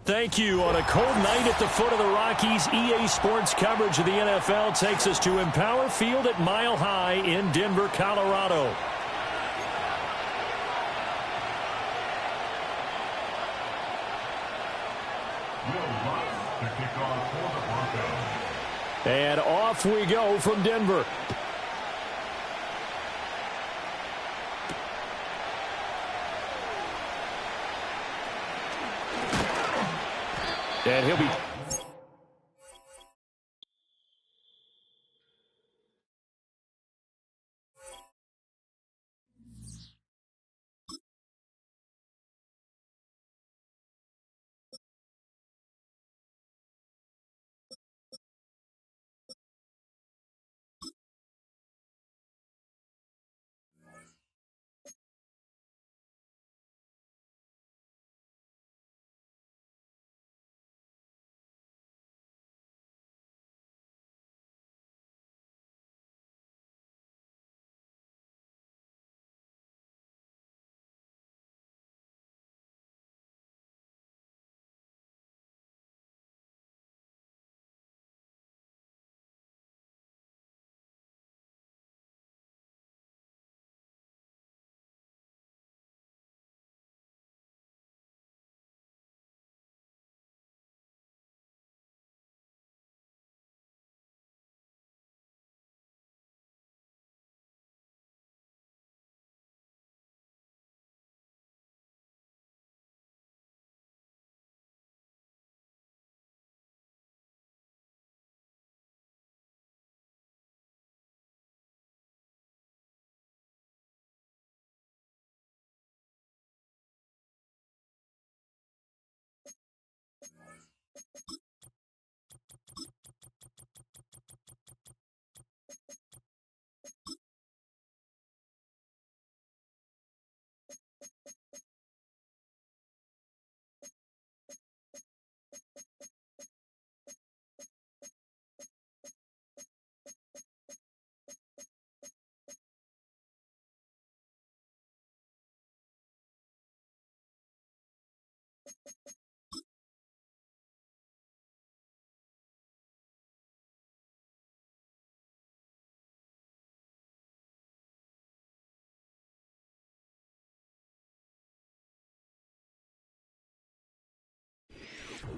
Thank you. On a cold night at the foot of the Rockies, EA Sports coverage of the NFL takes us to Empower Field at Mile High in Denver, Colorado. And off we go from Denver. And he'll be...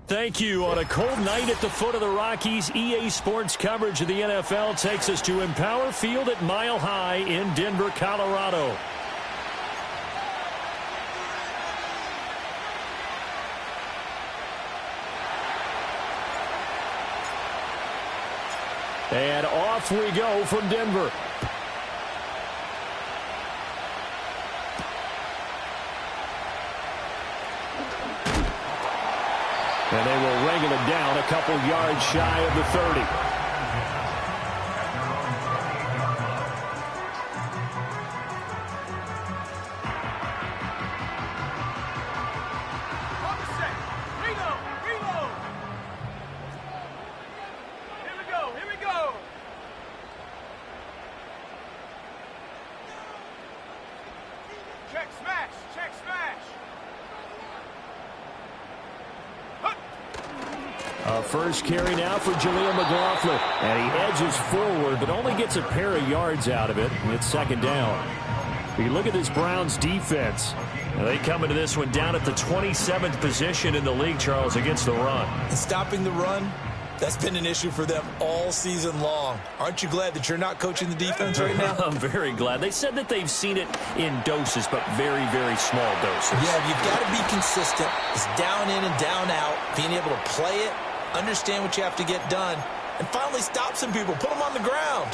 Thank you. On a cold night at the foot of the Rockies, EA Sports coverage of the NFL takes us to Empower Field at Mile High in Denver, Colorado. And off we go from Denver. And they will wrangle it down a couple yards shy of the 30. First carry now for Jaleel McLaughlin. And he edges forward, but only gets a pair of yards out of it. And it's second down. You look at this Browns defense. Now they come into this one down at the 27th position in the league, Charles, against the run. And stopping the run, that's been an issue for them all season long. Aren't you glad that you're not coaching the defense right now? I'm very glad. They said that they've seen it in doses, but very, very small doses. Yeah, you've got to be consistent. It's down in and down out, being able to play it, understand what you have to get done, and finally stop some people, put them on the ground.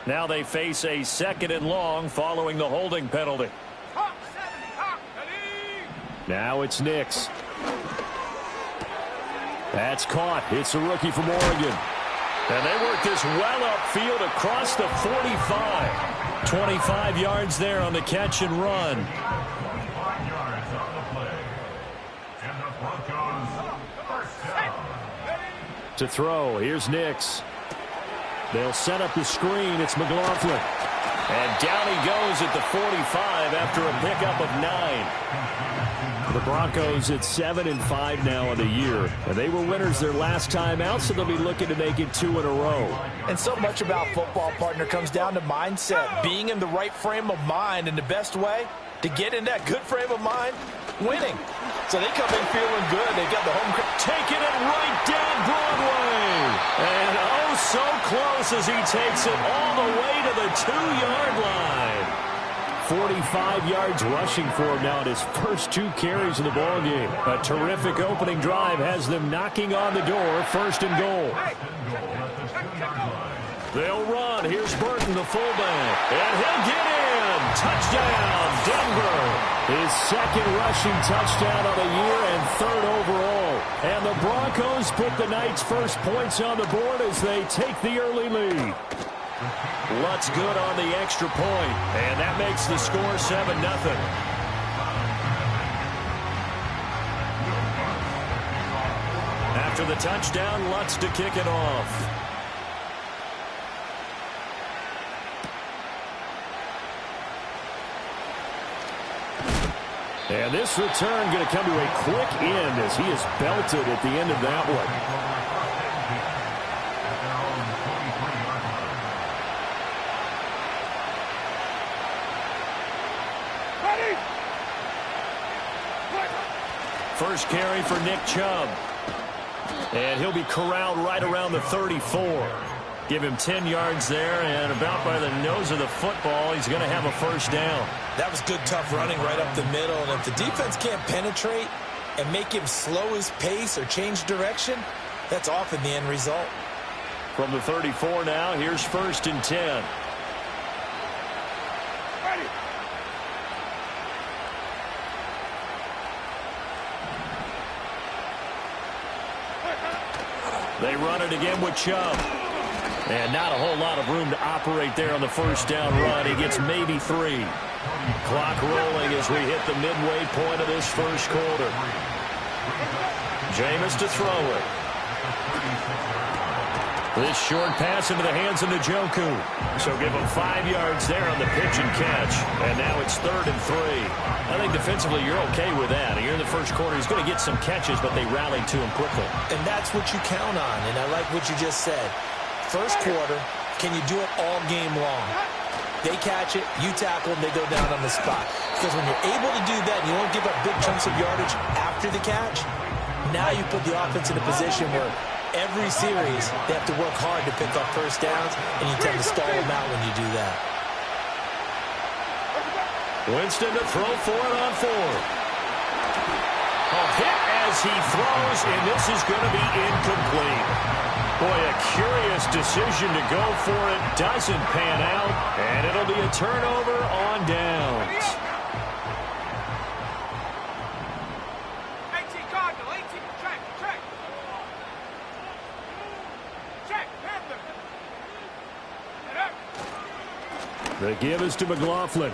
Now they face a second and long following the holding penalty. Now it's Nix. That's caught. It's a rookie from Oregon. And they work this well upfield across the 45. 25 yards there on the catch and run. 5 yards on the play. And the Broncos first down. To throw, here's Nix. They'll set up the screen. It's McLaughlin. And down he goes at the 45 after a pickup of 9. The Broncos at 7-5 now in the year. And they were winners their last time out, so they'll be looking to make it 2 in a row. And so much about football, partner, comes down to mindset. Being in the right frame of mind, and the best way to get in that good frame of mind, winning. So they come in feeling good. They got the home crowd taking it right down Broadway. And oh, so close as he takes it all the way to the 2-yard line. 45 yards rushing for him now at his first 2 carries in the ballgame. A terrific opening drive has them knocking on the door, 1st and goal. They'll run. Here's Burton, the fullback. And he'll get in. Touchdown, Denver. His 2nd rushing touchdown of the year and 3rd overall. And the Broncos put the night's first points on the board as they take the early lead. Lutz good on the extra point, and that makes the score 7-0. After the touchdown, Lutz to kick it off. And this return going to come to a quick end as he is belted at the end of that one. First carry for Nick Chubb. And he'll be corralled right around the 34. Give him 10 yards there, and about by the nose of the football, he's going to have a 1st down. That was good, tough running right up the middle. And if the defense can't penetrate and make him slow his pace or change direction, that's often the end result. From the 34 now, here's 1st and 10. They run it again with Chubb. And not a whole lot of room to operate there on the 1st down run. He gets maybe 3. Clock rolling as we hit the midway point of this 1st quarter. Jameis to throw it. This short pass into the hands of Njoku. So give him 5 yards there on the pitch and catch. And now it's 3rd and 3. I think defensively you're okay with that. You're in the 1st quarter. He's going to get some catches, but they rallied to him quickly. And that's what you count on. And I like what you just said. 1st quarter, can you do it all game long? They catch it, you tackle them, they go down on the spot. Because when you're able to do that, and you won't give up big chunks of yardage after the catch, now you put the offense in a position where every series they have to work hard to pick up 1st downs, and you tend to stall them out when you do that. Winston to throw for it on 4. A hit as he throws, and this is going to be incomplete. Boy, a curious decision to go for it. Doesn't pan out, and it'll be a turnover on downs. 18 Cardinal, 18, check. Check, Panther. Get up. The give is to McLaughlin.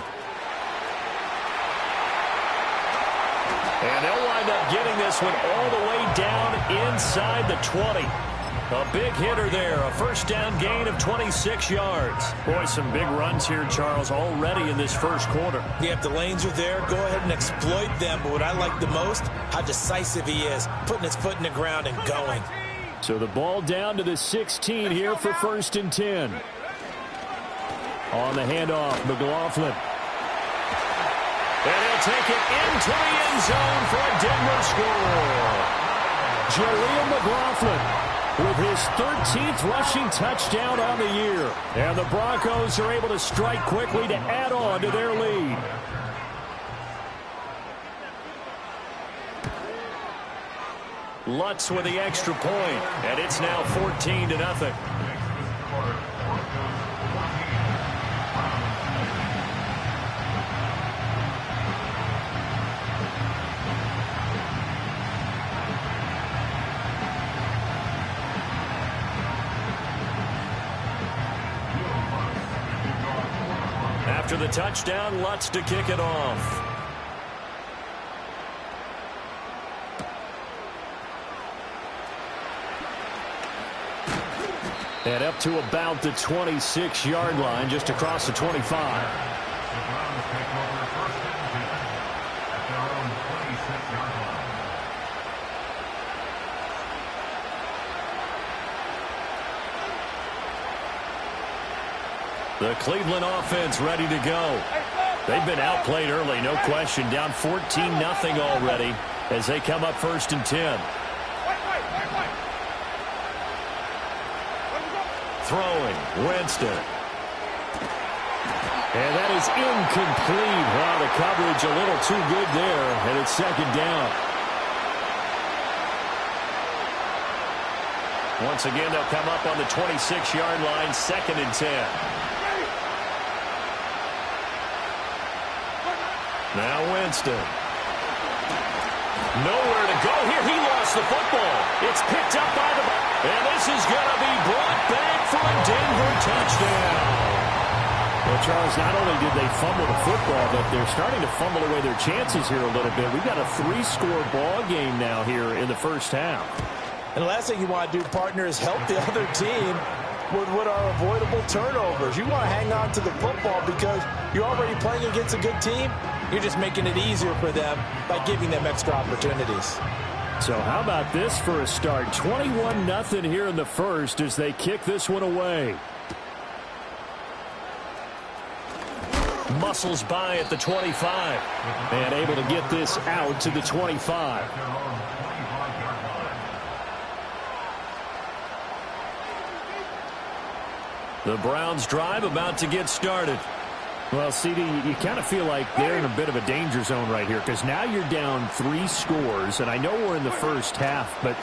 And they'll wind up getting this one all the way down inside the 20. A big hitter there, a 1st down gain of 26 yards. Boy, some big runs here, Charles, already in this 1st quarter. Yeah, if the lanes are there, go ahead and exploit them. But what I like the most, how decisive he is, putting his foot in the ground and going. So the ball down to the 16 here for 1st and 10. On the handoff, McLaughlin. And he'll take it into the end zone for a Denver score. Jaleel McLaughlin with his 13th rushing touchdown on the year. And the Broncos are able to strike quickly to add on to their lead. Lutz with the extra point, and it's now 14-0. After the touchdown, Lutz to kick it off. And up to about the 26-yard line, just across the 25. The Browns take over first and 10 at their own 26-yard line. The Cleveland offense ready to go. They've been outplayed early, no question. Down 14-0 already as they come up first and 10. Throwing, Winston. And that is incomplete. Wow, the coverage a little too good there, and it's second down. Once again, they'll come up on the 26-yard line, second and 10. Now Winston. Nowhere to go here. He lost the football. It's picked up by the... And this is going to be brought back for a Denver touchdown. Well, Charles, not only did they fumble the football, but they're starting to fumble away their chances here a little bit. We've got a 3-score ball game now here in the first half. And the last thing you want to do, partner, is help the other team with what are avoidable turnovers. You want to hang on to the football because you're already playing against a good team. You're just making it easier for them by giving them extra opportunities. So how about this for a start? 21-0 here in the first as they kick this one away. Muscles by at the 25. And able to get this out to the 25. The Browns drive about to get started. Well, CD, you kind of feel like they're in a bit of a danger zone right here because now you're down 3 scores, and I know we're in the first half, but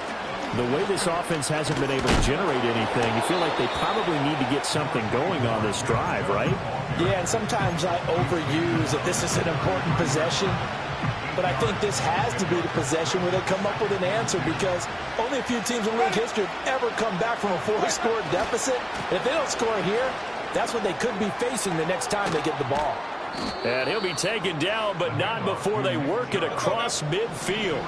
the way this offense hasn't been able to generate anything, you feel like they probably need to get something going on this drive, right? Yeah, and sometimes I overuse that this is an important possession, but I think this has to be the possession where they come up with an answer because only a few teams in league history have ever come back from a 4-score deficit. And if they don't score here, that's what they could be facing the next time they get the ball. And he'll be taken down, but not before they work it across midfield.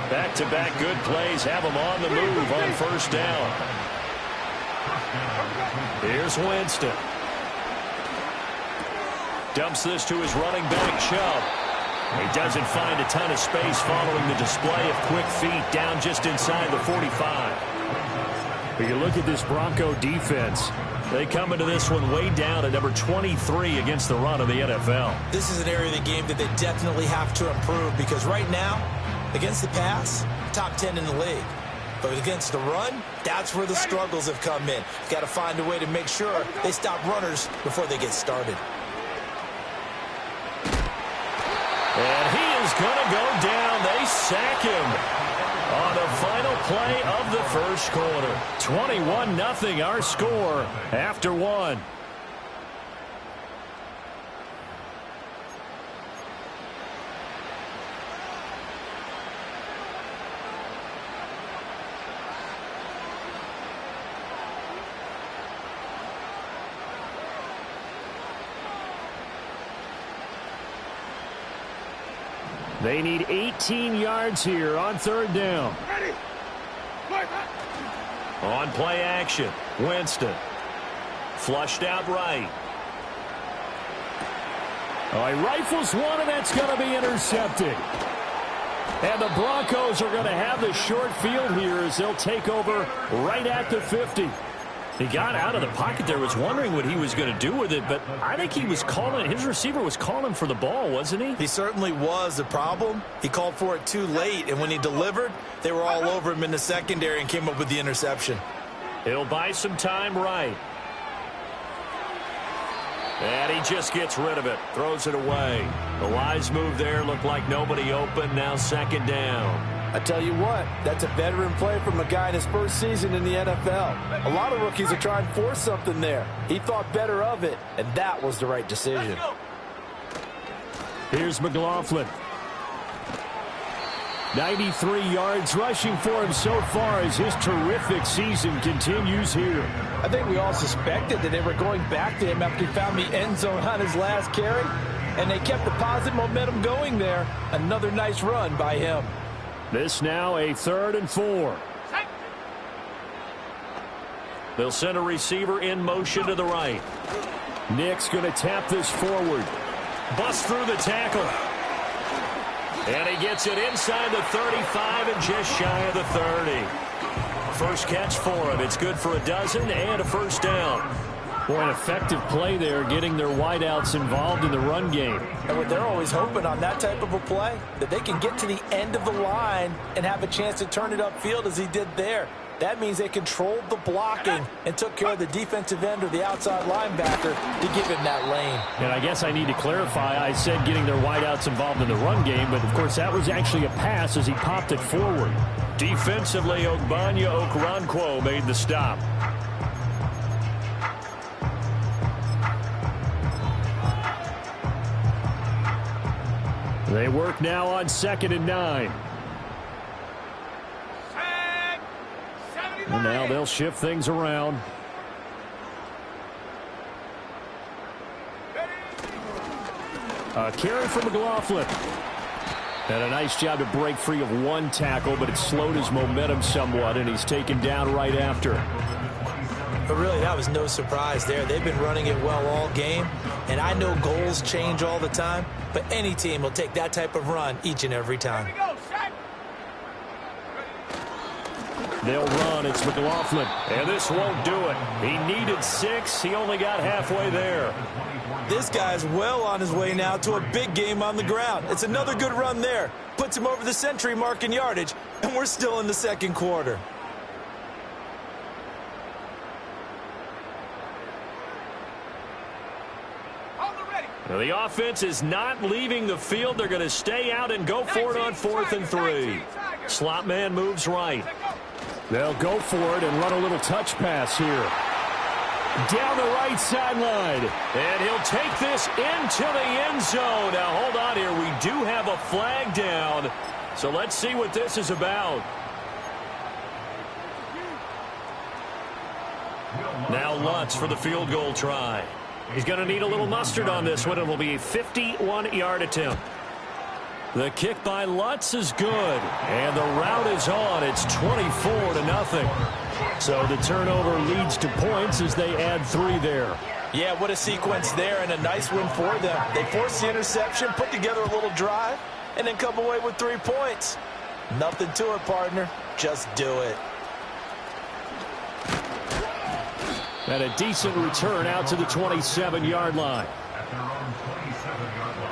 Back-to-back good plays have them on the move on first down. Here's Winston. Dumps this to his running back, Chubb. He doesn't find a ton of space following the display of quick feet down just inside the 45. But you look at this Bronco defense. They come into this one way down at number 23 against the run of the NFL. This is an area of the game that they definitely have to improve because right now, against the pass, top 10 in the league. But against the run, that's where the struggles have come in. Got to find a way to make sure they stop runners before they get started. And he is going to go down. They sack him on the final play of the first quarter. 21-0 our score after 1. They need 18 yards here on third down. Ready. On play action, Winston. Flushed out right. Oh, he rifles one, and that's going to be intercepted. And the Broncos are going to have the short field here as they'll take over right at the 50. He got out of the pocket there, was wondering what he was going to do with it, but I think he was calling, his receiver was calling for the ball, wasn't he? He certainly was. The problem, he called for it too late, and when he delivered, they were all over him in the secondary and came up with the interception. He'll buy some time right. And he just gets rid of it, throws it away. The wise move there, looked like nobody open, now second down. I tell you what, that's a veteran play from a guy in his first season in the NFL. A lot of rookies are trying to force something there. He thought better of it, and that was the right decision. Here's McLaughlin. 93 yards rushing for him so far as his terrific season continues here. I think we all suspected that they were going back to him after he found the end zone on his last carry, and they kept the positive momentum going there. Another nice run by him. This now a 3rd and 4. They'll send a receiver in motion to the right. Nick's going to tap this forward. Bust through the tackle. And he gets it inside the 35 and just shy of the 30. First catch for him. It's good for a dozen and a first down. Boy, an effective play there, getting their wideouts involved in the run game. And what they're always hoping on that type of a play, that they can get to the end of the line and have a chance to turn it upfield as he did there. That means they controlled the blocking and took care of the defensive end or the outside linebacker to give him that lane. And I guess I need to clarify, I said getting their wideouts involved in the run game, but of course that was actually a pass as he popped it forward. Defensively, Wk13 made the stop. They work now on 2nd and 9. And now they'll shift things around. A carry for McLaughlin. And a nice job to break free of one tackle, but it slowed his momentum somewhat, and he's taken down right after. But really, that was no surprise there. They've been running it well all game, and I know goals change all the time, but any team will take that type of run each and every time. They'll run. It's McLaughlin. And this won't do it. He needed 6. He only got halfway there. This guy's well on his way now to a big game on the ground. It's another good run there. Puts him over the century mark in yardage, and we're still in the second quarter. Now the offense is not leaving the field. They're going to stay out and go for it on 4th and 3. Slot man moves right. They'll go for it and run a little touch pass here. Down the right sideline. And he'll take this into the end zone. Now, hold on here. We do have a flag down. So let's see what this is about. Now Lutz for the field goal try. He's going to need a little mustard on this one. It will be a 51-yard attempt. The kick by Lutz is good. And the route is on. It's 24-0. So the turnover leads to points as they add 3 there. Yeah, what a sequence there, and a nice win for them. They forced the interception, put together a little drive, and then come away with 3 points. Nothing to it, partner. Just do it. And a decent return out to the 27-yard line. At their own 27-yard line.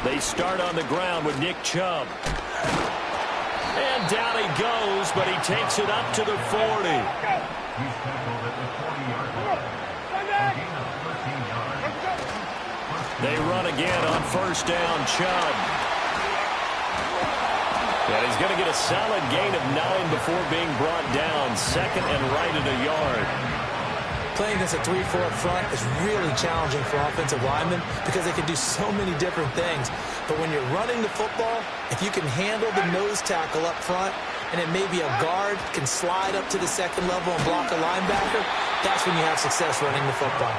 They start on the ground with Nick Chubb. And down he goes, but he takes it up to the 40. He's tackled at the 40-yard line. A gain of 13 yards. They run again on first down. Chubb. And he's going to get a solid gain of 9 before being brought down. 2nd and right at a yard. Playing against a 3-4 front is really challenging for offensive linemen because they can do so many different things. But when you're running the football, if you can handle the nose tackle up front, and then maybe a guard can slide up to the second level and block a linebacker, that's when you have success running the football.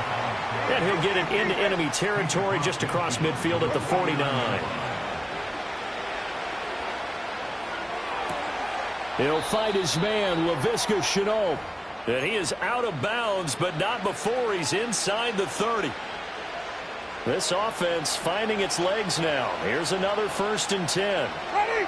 And he'll get it into enemy territory just across midfield at the 49. He'll fight his man, Laviska Shenault. And he is out of bounds, but not before he's inside the 30. This offense finding its legs now. Here's another 1st and 10. Ready?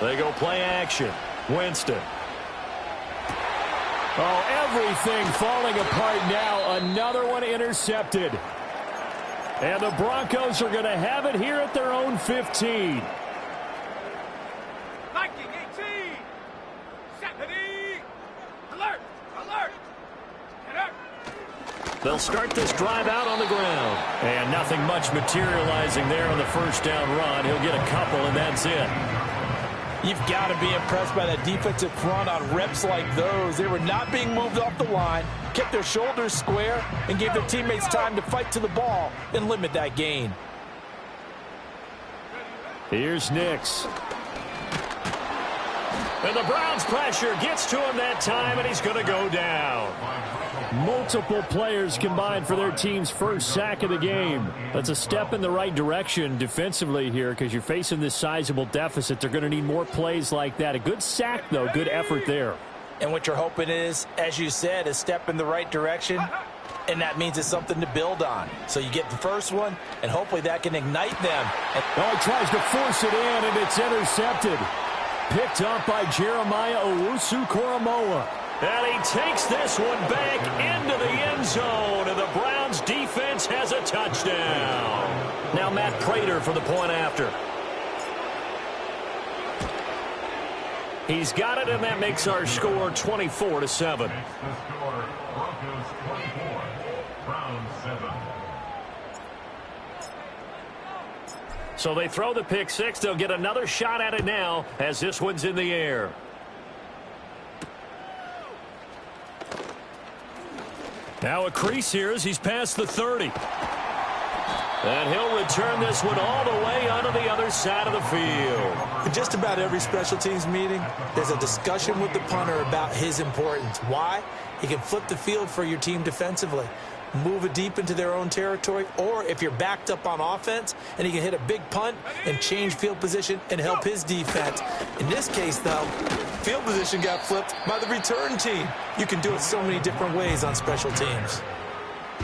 They go play action. Winston. Oh, everything falling apart now. Another one intercepted. And the Broncos are going to have it here at their own 15. Viking 18. Set. Ready. Alert. Alert. Alert. They'll start this drive out on the ground. And nothing much materializing there on the first down run. He'll get a couple, and that's it. You've got to be impressed by that defensive front on reps like those. They were not being moved off the line, kept their shoulders square, and gave their teammates time to fight to the ball and limit that gain. Here's Nix. And the Browns' pressure gets to him that time, and he's going to go down. Multiple players combined for their team's first sack of the game. That's a step in the right direction defensively here because you're facing this sizable deficit. They're going to need more plays like that. A good sack, though. Good effort there. And what you're hoping is, as you said, a step in the right direction, and that means it's something to build on. So you get the first one, and hopefully that can ignite them. Oh, he tries to force it in, and it's intercepted. Picked up by Jeremiah Owusu-Koramoah. And he takes this one back into the end zone, and the Browns defense has a touchdown. Now Matt Prater for the point after. He's got it, and that makes our score 24-7. Makes the score Broncos 24, Browns 7. So they throw the pick six. They'll get another shot at it now as this one's in the air. Now a crease here as he's past the 30. And he'll return this one all the way onto the other side of the field. In just about every special teams meeting, there's a discussion with the punter about his importance. Why? He can flip the field for your team defensively, move it deep into their own territory, or if you're backed up on offense, and he can hit a big punt and change field position and help his defense. In this case, though, field position got flipped by the return team. You can do it so many different ways on special teams.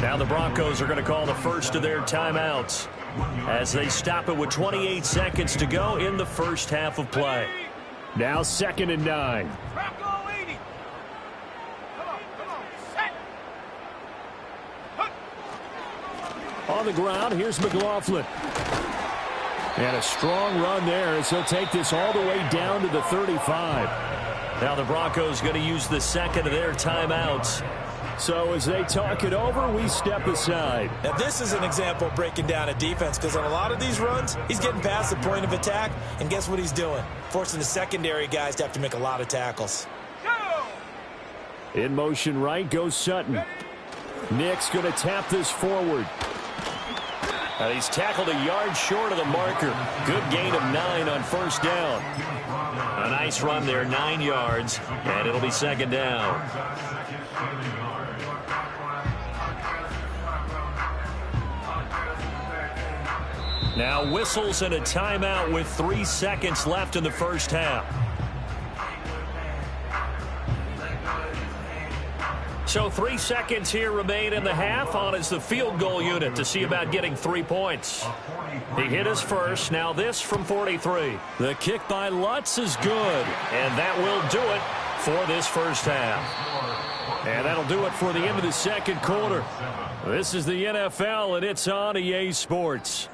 Now the Broncos are going to call the first of their timeouts as they stop it with 28 seconds to go in the first half of play. Now 2nd and 9. Bronco 80. Come on, set. On the ground, here's McLaughlin. And a strong run there as he'll take this all the way down to the 35. Now the Broncos going to use the second of their timeouts. So as they talk it over, we step aside. Now this is an example of breaking down a defense because on a lot of these runs, he's getting past the point of attack, and guess what he's doing? Forcing the secondary guys to have to make a lot of tackles. In motion right goes Sutton. Nick's going to tap this forward. And he's tackled a yard short of the marker. Good gain of 9 on first down. A nice run there, 9 yards, and it'll be 2nd down. Now whistles and a timeout with 3 seconds left in the first half. So 3 seconds here remain in the half. On is the field goal unit to see about getting 3 points. He hit his first. Now this from 43. The kick by Lutz is good. And that will do it for this first half. And that'll do it for the end of the second quarter. This is the NFL, and it's on EA Sports.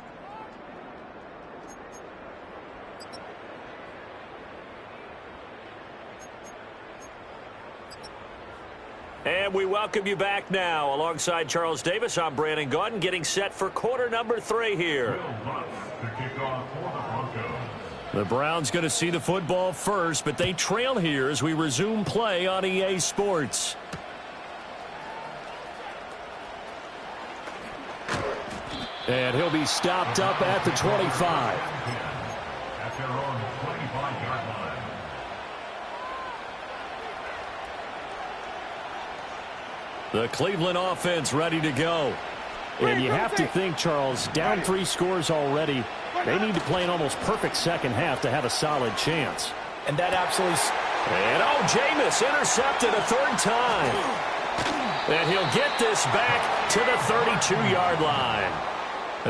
And we welcome you back now. Alongside Charles Davis, I'm Brandon Gaudin, getting set for quarter number 3 here. The Browns going to see the football first, but they trail here as we resume play on EA Sports. And he'll be stopped up at the 25. At their own 25-yard line. The Cleveland offense ready to go. And you have to think, Charles, down 3 scores already. They need to play an almost perfect second half to have a solid chance. And that absolutely... And Jameis intercepted a 3rd time. And he'll get this back to the 32-yard line.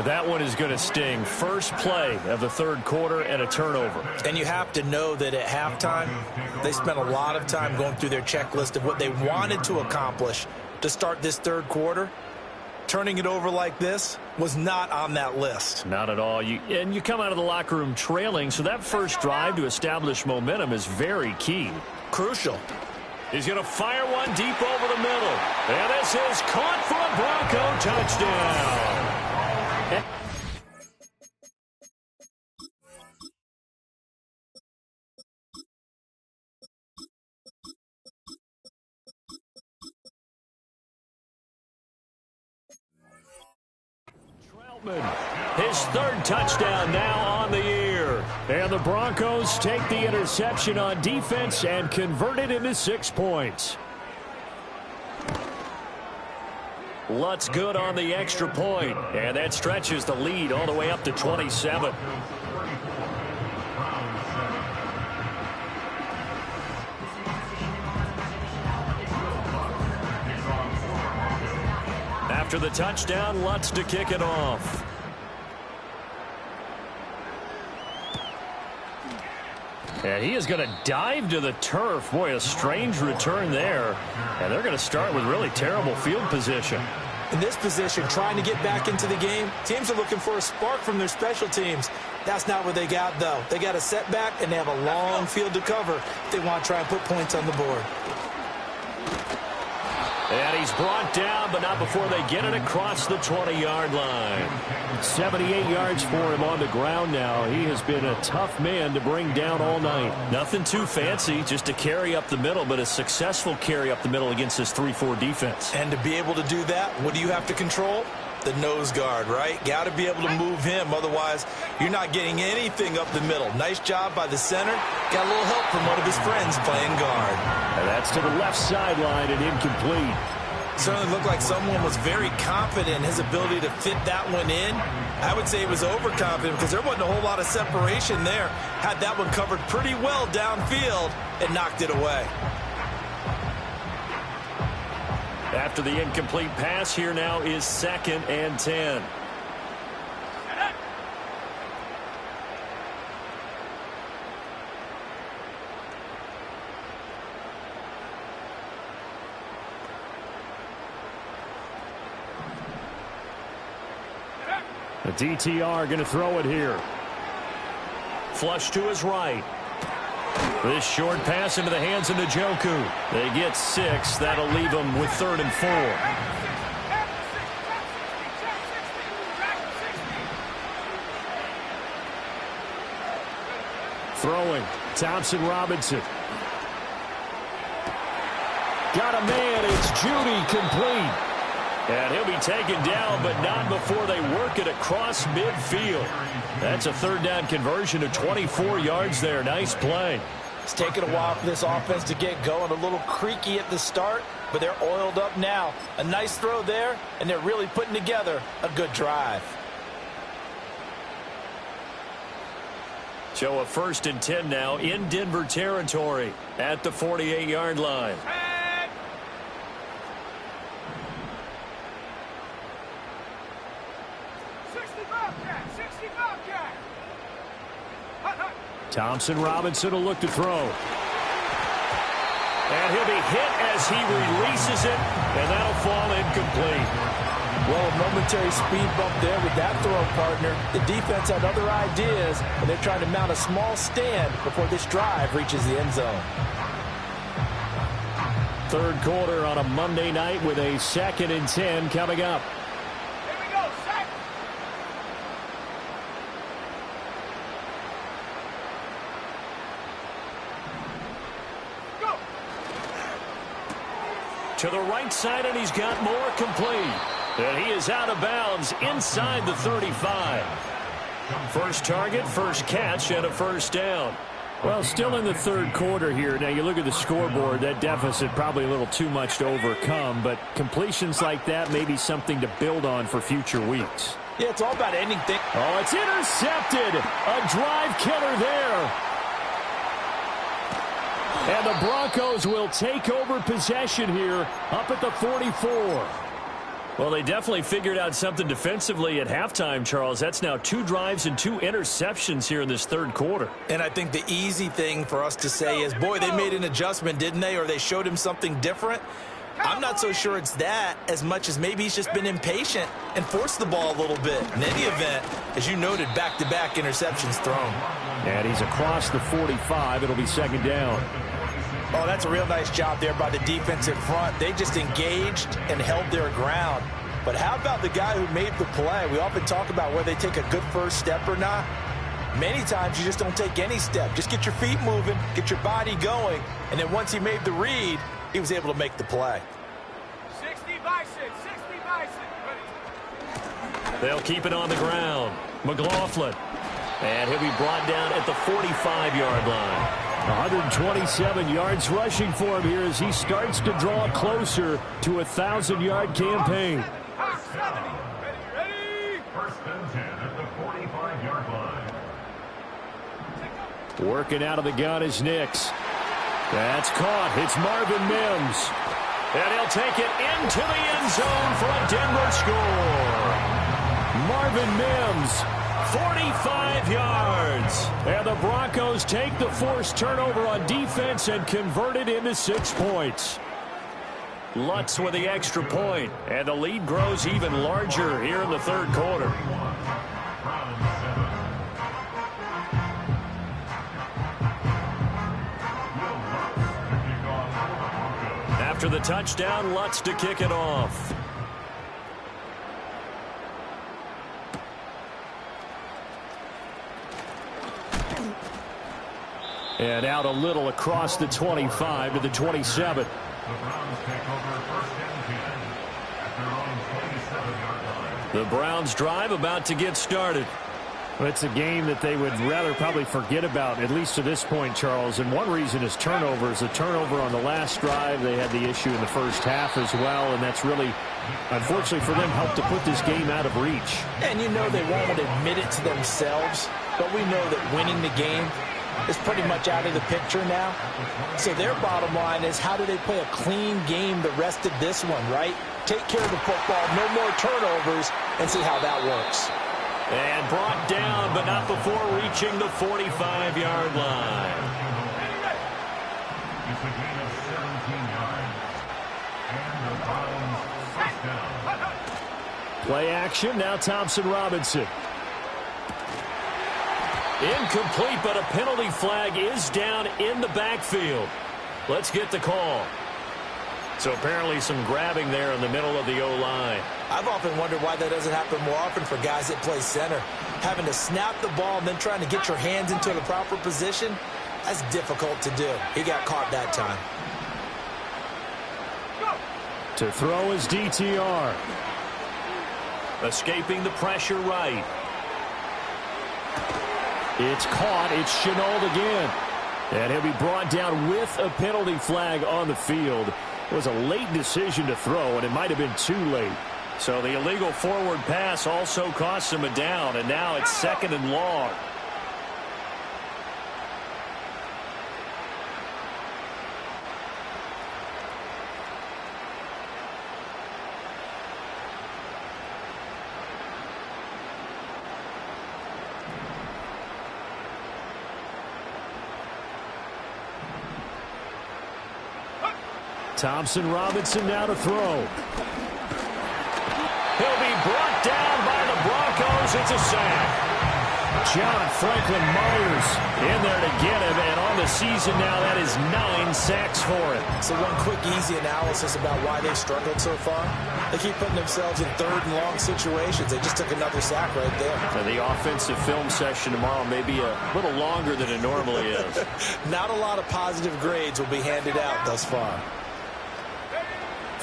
That one is going to sting. First play of the 3rd quarter and a turnover. And you have to know that at halftime, they spent a lot of time going through their checklist of what they wanted to accomplish to start this 3rd quarter. Turning it over like this was not on that list. Not at all. And you come out of the locker room trailing, so that first drive to establish momentum is very key. Crucial. He's going to fire one deep over the middle. And this is caught for a Bronco touchdown. His 3rd touchdown now on the year. And the Broncos take the interception on defense and convert it into 6 points. Lutz good on the extra point, and that stretches the lead all the way up to 27. After the touchdown, Lutz to kick it off. And he is going to dive to the turf. Boy, a strange return there. And they're going to start with really terrible field position. In this position, trying to get back into the game, teams are looking for a spark from their special teams. That's not what they got, though. They got a setback, and they have a long field to cover if they want to try and put points on the board. And he's brought down, but not before they get it across the 20-yard line. 78 yards for him on the ground now. He has been a tough man to bring down all night. Nothing too fancy, just a carry up the middle, but a successful carry up the middle against this 3-4 defense. And to be able to do that, what do you have to control? The nose guard, right? Got to be able to move him. Otherwise, you're not getting anything up the middle. Nice job by the center. Got a little help from one of his friends playing guard. And that's to the left sideline and incomplete. Certainly looked like someone was very confident in his ability to fit that one in. I would say he was overconfident because there wasn't a whole lot of separation there. Had that one covered pretty well downfield and knocked it away. After the incomplete pass, here now is 2nd and 10. The DTR going to throw it here. Flush to his right. This short pass into the hands of Njoku. They get 6. That'll leave them with 3rd and 4. Throwing. Thompson Robinson. Got a man. It's Judy complete. And he'll be taken down, but not before they work it across midfield. That's a 3rd down conversion to 24 yards there. Nice play. It's taken a while for this offense to get going. A little creaky at the start, but they're oiled up now. A nice throw there, and they're really putting together a good drive. So a 1st and 10 now in Denver territory at the 48-yard line. Thompson Robinson will look to throw. And he'll be hit as he releases it, and that'll fall incomplete. Well, a momentary speed bump there with that throw, partner. The defense had other ideas, and they're trying to mount a small stand before this drive reaches the end zone. 3rd quarter on a Monday night with a 2nd and 10 coming up. To the right side, and he's got more complete. And he is out of bounds inside the 35. First target, first catch, and a 1st down. Well, still in the 3rd quarter here. Now, you look at the scoreboard, that deficit probably a little too much to overcome, but completions like that may be something to build on for future weeks. Yeah, it's all about ending things. Oh, it's intercepted. A drive killer there. And the Broncos will take over possession here up at the 44. Well, they definitely figured out something defensively at halftime, Charles. That's now 2 drives and 2 interceptions here in this 3rd quarter. And I think the easy thing for us to say is, boy, they made an adjustment, didn't they? Or they showed him something different. I'm not so sure it's that as much as maybe he's just been impatient and forced the ball a little bit. In any event, as you noted, back-to-back interceptions thrown. And he's across the 45. It'll be 2nd down. Oh, that's a real nice job there by the defensive front. They just engaged and held their ground. But how about the guy who made the play? We often talk about whether they take a good first step or not. Many times you just don't take any step. Just get your feet moving, get your body going, and then once he made the read, he was able to make the play. 60 bison, 60 bison. They'll keep it on the ground. McLaughlin. And he'll be brought down at the 45-yard line. 127 yards rushing for him here as he starts to draw closer to a 1,000-yard campaign. First and 10 at the 45-yard line. Working out of the gun is Nix. That's caught. It's Marvin Mims. And he'll take it into the end zone for a Denver score. Marvin Mims, 45 yards. And the Broncos take the forced turnover on defense and convert it into 6 points. Lutz with the extra point, and the lead grows even larger here in the third quarter. After the touchdown, Lutz to kick it off. And out a little across the 25 to the 27. The Browns take over first and 10 at their own 27-yard line. The Browns drive about to get started. Well, it's a game that they would rather probably forget about, at least to this point, Charles. And one reason is turnovers. A turnover on the last drive. They had the issue in the first half as well, and that's really, unfortunately for them, helped to put this game out of reach. And you know they won't admit it to themselves, but we know that winning the game is pretty much out of the picture now. So their bottom line is, how do they play a clean game the rest of this one, right? Take care of the football, no more turnovers, and see how that works. And brought down, but not before reaching the 45-yard line. It's a gain of 17 yards. And the Browns first down. Play action, now Thompson Robinson. Incomplete, but a penalty flag is down in the backfield. Let's get the call. So apparently some grabbing there in the middle of the O-line. I've often wondered why that doesn't happen more often for guys that play center. Having to snap the ball and then trying to get your hands into the proper position, that's difficult to do. He got caught that time. To throw is DTR. Escaping the pressure right. It's caught. It's Chenault again. And he'll be brought down with a penalty flag on the field. It was a late decision to throw, and it might have been too late. So the illegal forward pass also cost him a down, and now it's 2nd and long. Thompson Robinson now to throw. He'll be brought down by the Broncos. It's a sack. John Franklin Myers in there to get him, and on the season now, that is 9 sacks for him. So one quick, easy analysis about why they struggled so far. They keep putting themselves in 3rd and long situations. They just took another sack right there. So the offensive film session tomorrow may be a little longer than it normally is. Not a lot of positive grades will be handed out thus far.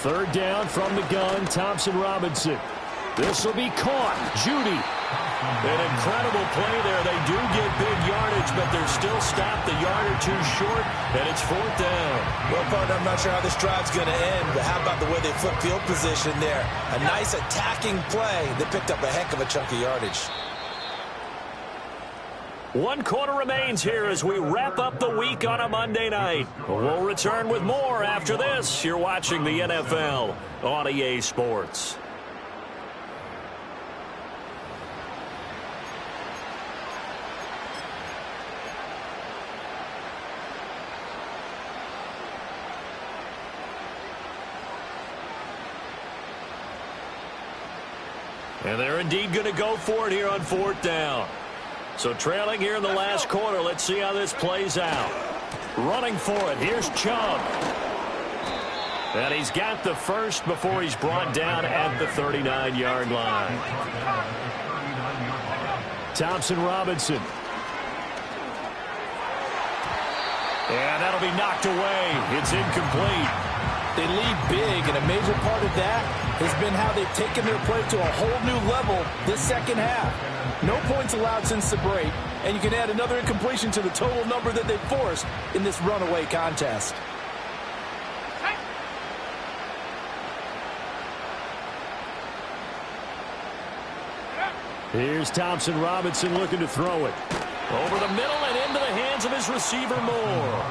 3rd down from the gun, Thompson Robinson. This will be caught. Judy. An incredible play there. They do get big yardage, but they're still stopped a yard or two short, and it's 4th down. Well, partner, I'm not sure how this drive's going to end, but how about the way they flip field position there? A nice attacking play. They picked up a heck of a chunk of yardage. 1 quarter remains here as we wrap up the week on a Monday night. We'll return with more after this. You're watching the NFL on EA Sports. And they're indeed going to go for it here on 4th down. So trailing here in the last quarter. Let's see how this plays out. Running for it. Here's Chubb. And he's got the first before he's brought down at the 39-yard line. Thompson Robinson. And that'll be knocked away. It's incomplete. They lead big, and a major part of that has been how they've taken their play to a whole new level this second half. No points allowed since the break, and you can add another incompletion to the total number that they've forced in this runaway contest. Here's Thompson Robinson looking to throw it. Over the middle and into the hands of his receiver, Moore.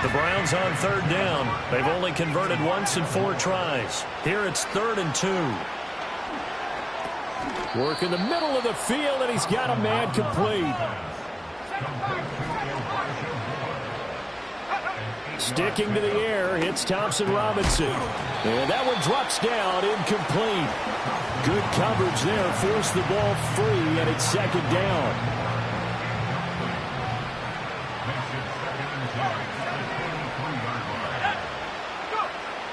The Browns on third down. They've only converted once in 4 tries. Here it's 3rd and 2. Work in the middle of the field, and he's got a man complete. Sticking to the air, hits Thompson Robinson. And that one drops down, incomplete. Good coverage there, forced the ball free, and it's 2nd down.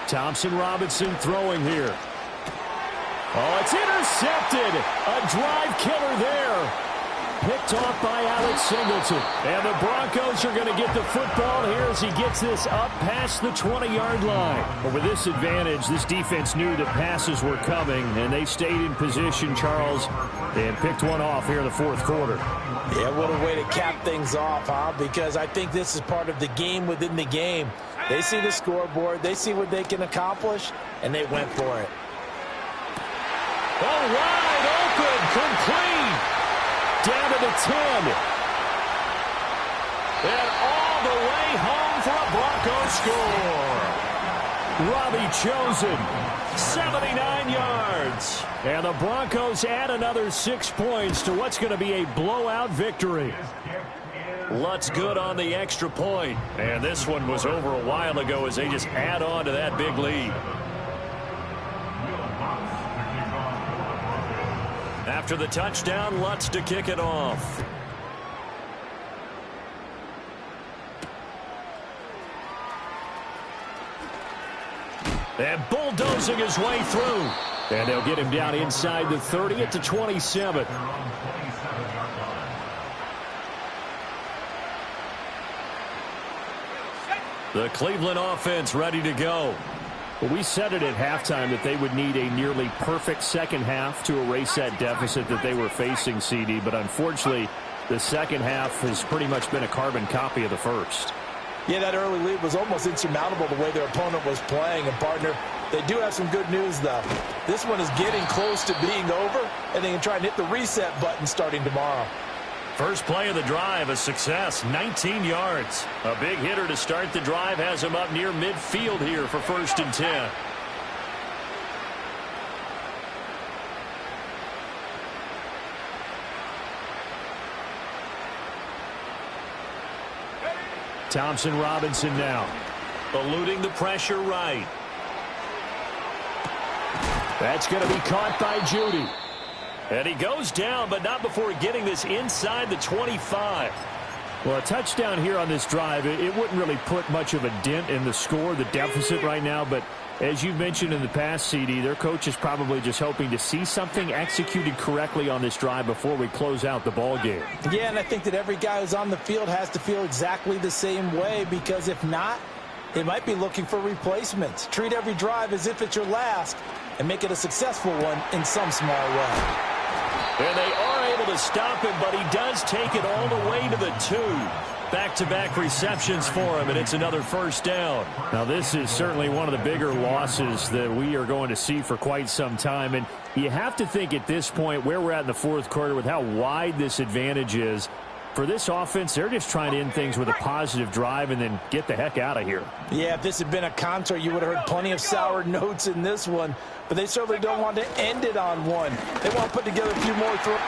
Thompson Robinson throwing here. Oh, it's intercepted. A drive killer there. Picked off by Alex Singleton. And the Broncos are going to get the football here as he gets this up past the 20-yard line. But with this advantage, this defense knew that passes were coming, and they stayed in position, Charles, and picked one off here in the 4th quarter. Yeah, what a way to cap things off, huh? Because I think this is part of the game within the game. They see the scoreboard, they see what they can accomplish, and they went for it. Oh, wide open, complete. Down to the 10. And all the way home for a Broncos score. Robbie Chosen, 79 yards. And the Broncos add another 6 points to what's going to be a blowout victory. Lutz good on the extra point. And this one was over a while ago as they just add on to that big lead. After the touchdown, Lutz to kick it off. And bulldozing his way through. And they'll get him down inside the 30 at the 27. The Cleveland offense ready to go. Well, we said it at halftime that they would need a nearly perfect second half to erase that deficit that they were facing, CD. But unfortunately, the second half has pretty much been a carbon copy of the first. Yeah, that early lead was almost insurmountable the way their opponent was playing. And, partner, they do have some good news, though. This one is getting close to being over, and they can try and hit the reset button starting tomorrow. First play of the drive, a success, 19 yards. A big hitter to start the drive has him up near midfield here for 1st and 10. Thompson Robinson now, eluding the pressure right. That's going to be caught by Judy. And he goes down, but not before getting this inside the 25. Well, a touchdown here on this drive, it wouldn't really put much of a dent in the score, the deficit right now. But as you've mentioned in the past, CD, their coach is probably just hoping to see something executed correctly on this drive before we close out the ball game. Yeah, and I think that every guy who's on the field has to feel exactly the same way, because if not, they might be looking for replacements. Treat every drive as if it's your last and make it a successful one in some small way. And they are able to stop him, but he does take it all the way to the 2. Back-to-back receptions for him, and it's another 1st down. Now, this is certainly one of the bigger losses that we are going to see for quite some time. And you have to think at this point where we're at in the 4th quarter with how wide this advantage is. For this offense, they're just trying to end things with a positive drive and then get the heck out of here. Yeah, if this had been a concert, you would have heard plenty of sour notes in this one. But they certainly don't want to end it on one. They want to put together a few more throws.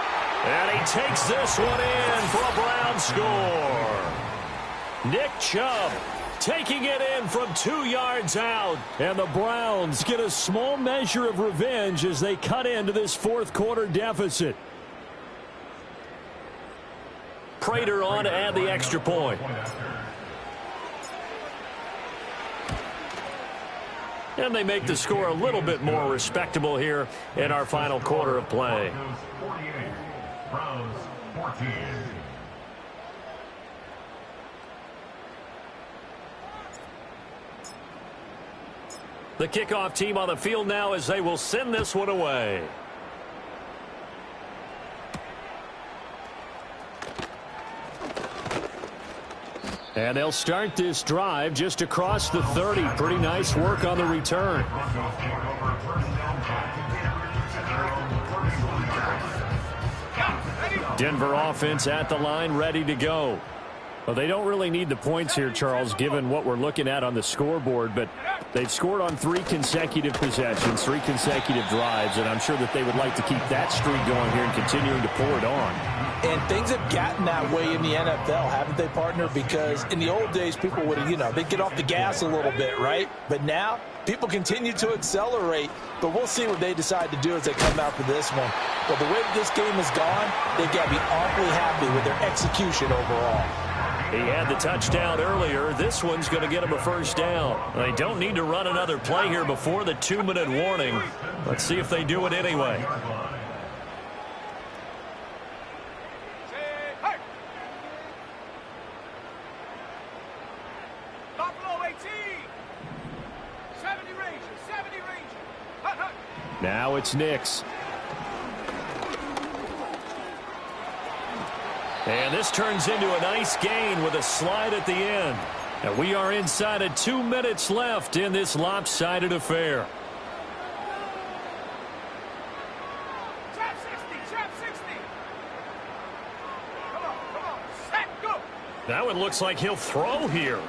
And he takes this one in for a Brown score. Nick Chubb taking it in from 2 yards out. And the Browns get a small measure of revenge as they cut into this 4th quarter deficit. Prater on to add the extra point. And they make the score a little bit more respectable here in our final quarter of play. Browns 14. The kickoff team on the field now as they will send this one away. And they'll start this drive just across the 30. Pretty nice work on the return. Denver offense at the line, ready to go. Well, they don't really need the points here, Charles, given what we're looking at on the scoreboard, but they've scored on 3 consecutive possessions, 3 consecutive drives, and I'm sure that they would like to keep that streak going here and continuing to pull it on. And things have gotten that way in the NFL, haven't they, partner? Because in the old days, people would, they'd get off the gas a little bit, right? But now, people continue to accelerate. But we'll see what they decide to do as they come out for this one. But the way that this game has gone, they've got to be awfully happy with their execution overall. He had the touchdown earlier. This one's going to get him a first down. They don't need to run another play here before the 2-minute warning. Let's see if they do it anyway. Now it's Nix. And this turns into a nice gain with a slide at the end. And we are inside of 2 minutes left in this lopsided affair. Trap 60, trap 60. Come on, set, go. That one looks like he'll throw here.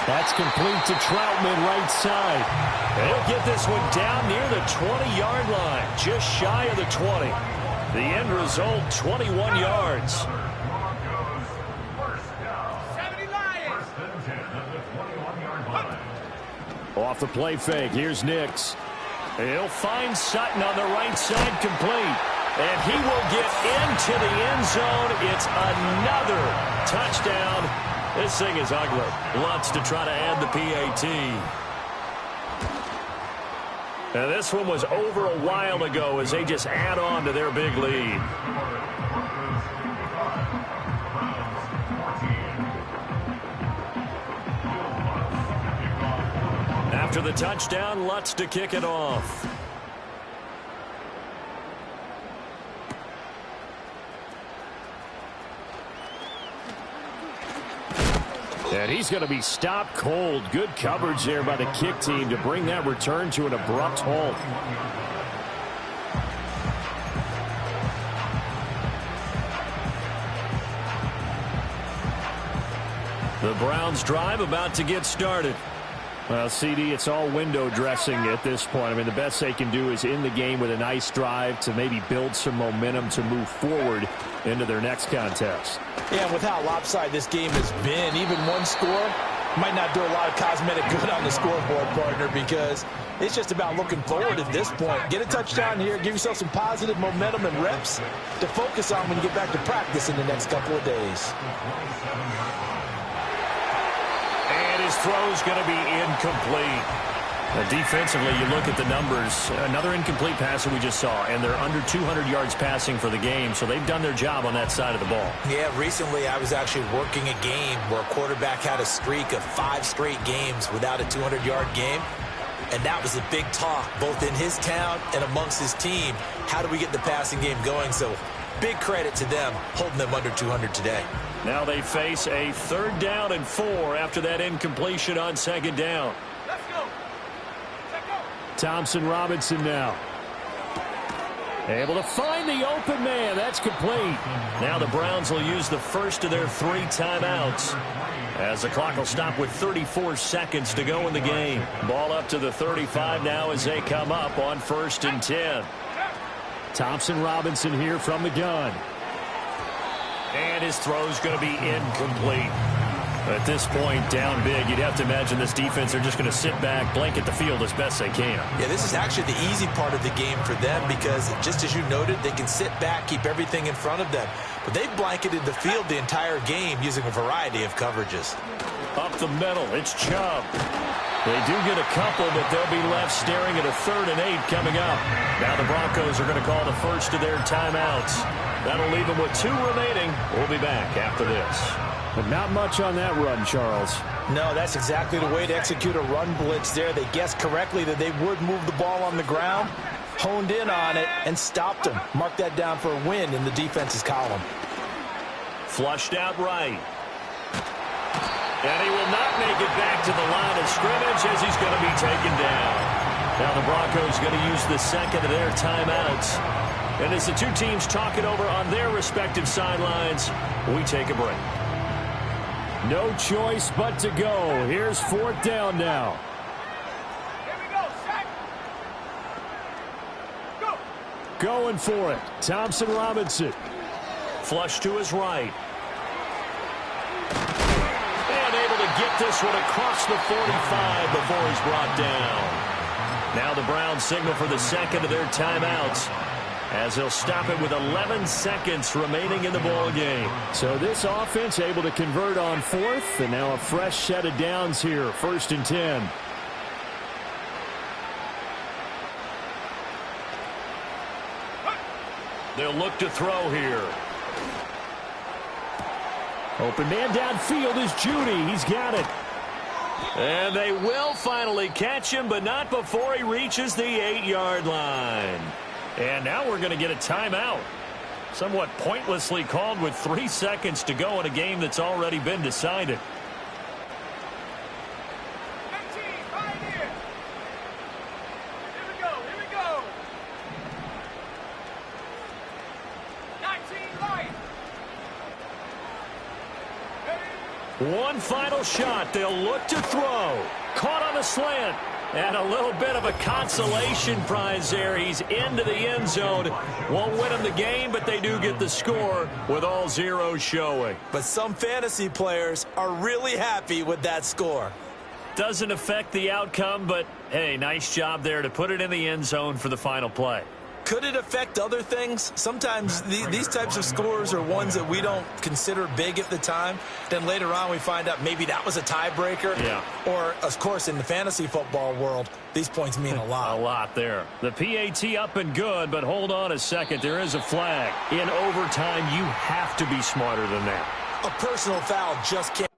That's complete to Troutman, right side. He'll get this one down near the 20-yard line, just shy of the 20. The end result, 21 yards. 70 Lions. Off the play fake, here's Nix. He'll find Sutton on the right side, complete. And he will get into the end zone. It's another touchdown. This thing is ugly. Lutz to try to add the PAT. And this one was over a while ago as they just add on to their big lead. After the touchdown, Lutz to kick it off. And he's going to be stopped cold. Good coverage there by the kick team to bring that return to an abrupt halt. The Browns drive about to get started. Well, CD, it's all window dressing at this point. I mean, the best they can do is in the game with a nice drive to maybe build some momentum to move forward into their next contest. Yeah, with how lopsided this game has been, even one score might not do a lot of cosmetic good on the scoreboard, partner, because it's just about looking forward at this point. Get a touchdown here, give yourself some positive momentum and reps to focus on when you get back to practice in the next couple of days. And his throw's going to be incomplete. Defensively, you look at the numbers. Another incomplete pass that we just saw, and they're under 200 yards passing for the game, so they've done their job on that side of the ball. Yeah, recently I was actually working a game where a quarterback had a streak of 5 straight games without a 200-yard game, and that was a big talk, both in his town and amongst his team. How do we get the passing game going? So big credit to them, holding them under 200 today. Now they face a 3rd down and 4 after that incompletion on 2nd down. Let's go. Thompson Robinson now. Able to find the open man. That's complete. Now the Browns will use the first of their 3 timeouts as the clock will stop with 34 seconds to go in the game. Ball up to the 35 now as they come up on 1st and 10. Thompson Robinson here from the gun. And his throw's going to be incomplete. At this point, down big, you'd have to imagine this defense are just going to sit back, blanket the field as best they can. Yeah, this is actually the easy part of the game for them because, just as you noted, they can sit back, keep everything in front of them. But they've blanketed the field the entire game using a variety of coverages. Up the middle, it's Chubb. They do get a couple, but they'll be left staring at a 3rd and 8 coming up. Now the Broncos are going to call the first of their timeouts. That'll leave them with 2 remaining. We'll be back after this. But not much on that run, Charles. No, that's exactly the way to execute a run blitz there. They guessed correctly that they would move the ball on the ground, honed in on it, and stopped them. Mark that down for a win in the defense's column. Flushed out right. And he will not make it back to the line of scrimmage as he's going to be taken down. Now the Broncos going to use the second of their timeouts. And as the two teams talk it over on their respective sidelines, we take a break. No choice but to go. Here's fourth down now. Here we go, set. Go. Going for it. Thompson Robinson. Flush to his right. And able to get this one across the 45 before he's brought down. Now the Browns signal for the second of their timeouts, as they'll stop it with 11 seconds remaining in the ball game. So this offense able to convert on fourth, and now a fresh set of downs here, 1st and 10. They'll look to throw here. Open man downfield is Judy. He's got it. And they will finally catch him, but not before he reaches the 8-yard line. And now we're going to get a timeout. Somewhat pointlessly called with 3 seconds to go in a game that's already been decided. 19, right here. Here we go, here we go. 19, right. One final shot. They'll look to throw. Caught on a slant. And a little bit of a consolation prize there. He's into the end zone. Won't win him the game, but they do get the score with all zeros showing. But some fantasy players are really happy with that score. Doesn't affect the outcome, but, hey, nice job there to put it in the end zone for the final play. Could it affect other things? Sometimes these types of scores are ones that we don't consider big at the time. Then later on we find out maybe that was a tiebreaker. Yeah. Or, of course, in the fantasy football world, these points mean a lot. A lot there. The PAT up and good, but hold on a second. There is a flag. In overtime, you have to be smarter than that. A personal foul just can't.